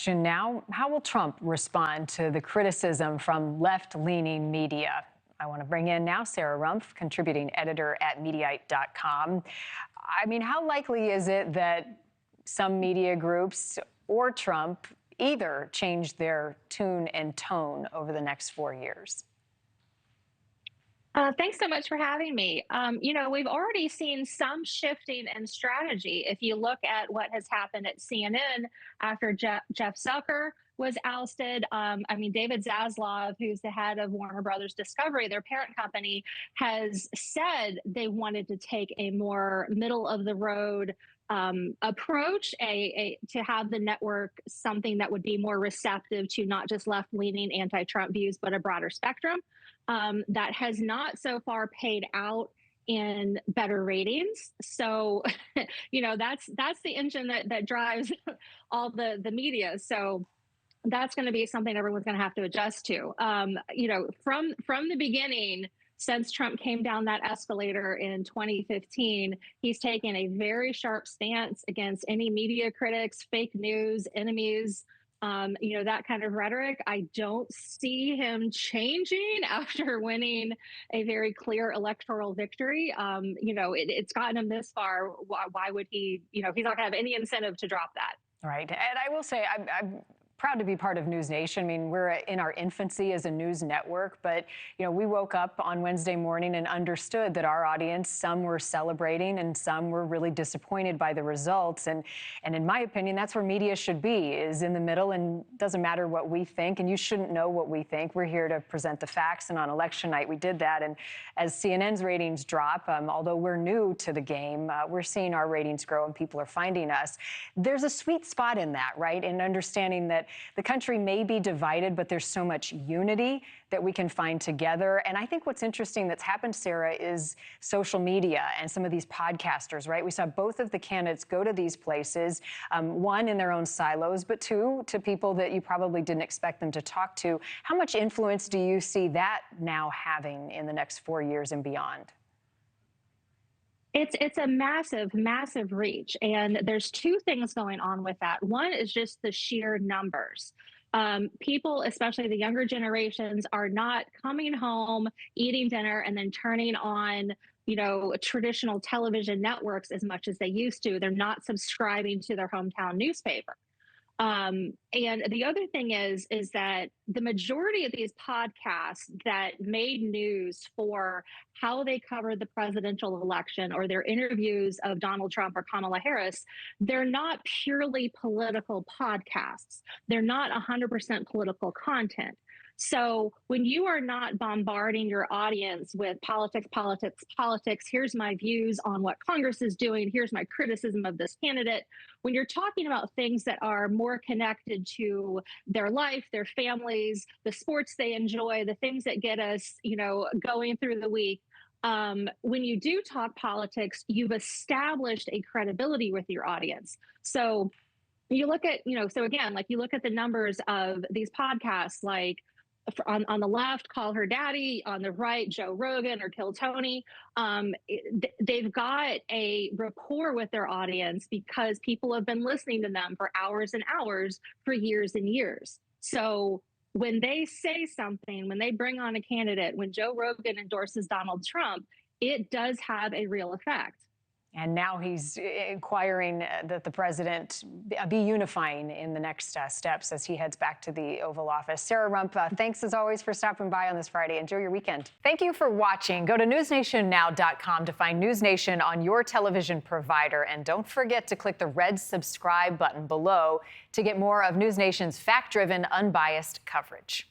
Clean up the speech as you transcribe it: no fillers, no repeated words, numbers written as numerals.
Now, how will Trump respond to the criticism from left-leaning media? I want to bring in now Sarah Rumpf, contributing editor at Mediaite.com. I mean, how likely is it that some media groups or Trump either change their tune and tone over the next 4 years? Thanks so much for having me. We've already seen some shifting in strategy. If you look at what has happened at CNN after Jeff Zucker was ousted, David Zaslav, who's the head of Warner Brothers Discovery, their parent company, has said they wanted to take a more middle of the road approach, to have the network something that would be more receptive to not just left-leaning anti-Trump views, but a broader spectrum. That has not so far paid out in better ratings. So, that's the engine that drives all the media. So that's going to be something everyone's going to have to adjust to. From the beginning, since Trump came down that escalator in 2015, he's taken a very sharp stance against any media critics, fake news, enemies, that kind of rhetoric. I don't see him changing after winning a very clear electoral victory. It's gotten him this far. Why would he, he's not going to have any incentive to drop that. Right. And I will say, I'm proud to be part of NewsNation. I mean, we're in our infancy as a news network, but, we woke up on Wednesday morning and understood that our audience, some were celebrating and some were really disappointed by the results. And in my opinion, that's where media should be, is in the middle, and doesn't matter what we think, and you shouldn't know what we think. We're here to present the facts, and on election night, we did that. And as CNN's ratings drop, although we're new to the game, we're seeing our ratings grow and people are finding us. There's a sweet spot in that, right? In understanding that the country may be divided, but there's so much unity that we can find together. And I think what's interesting that's happened, Sarah, is social media and some of these podcasters, right? We saw both of the candidates go to these places, one in their own silos, but two to people that you probably didn't expect them to talk to. How much influence do you see that now having in the next 4 years and beyond? It's a massive, massive reach. And there's two things going on with that. One is just the sheer numbers. People, especially the younger generations, are not coming home, eating dinner, and then turning on, traditional television networks as much as they used to. They're not subscribing to their hometown newspaper. And the other thing is that the majority of these podcasts that made news for how they covered the presidential election or their interviews of Donald Trump or Kamala Harris, they're not purely political podcasts. They're not 100% political content. So when you are not bombarding your audience with politics, politics, politics, here's my views on what Congress is doing, here's my criticism of this candidate, when you're talking about things that are more connected to their life, their families, the sports they enjoy, the things that get us, going through the week, when you do talk politics, you've established a credibility with your audience. So you look at, so again, like you look at the numbers of these podcasts, like on the left, Call Her Daddy, on the right, Joe Rogan or Kill Tony. They've got a rapport with their audience because people have been listening to them for hours and hours for years and years. So when they say something, when they bring on a candidate, when Joe Rogan endorses Donald Trump, it does have a real effect. And now he's inquiring that the president be unifying in the next steps as he heads back to the Oval Office. Sarah Rumpf, thanks as always for stopping by on this Friday. Enjoy your weekend. Thank you for watching. Go to newsnationnow.com to find News Nation on your television provider. And don't forget to click the red subscribe button below to get more of News Nation's fact-driven, unbiased coverage.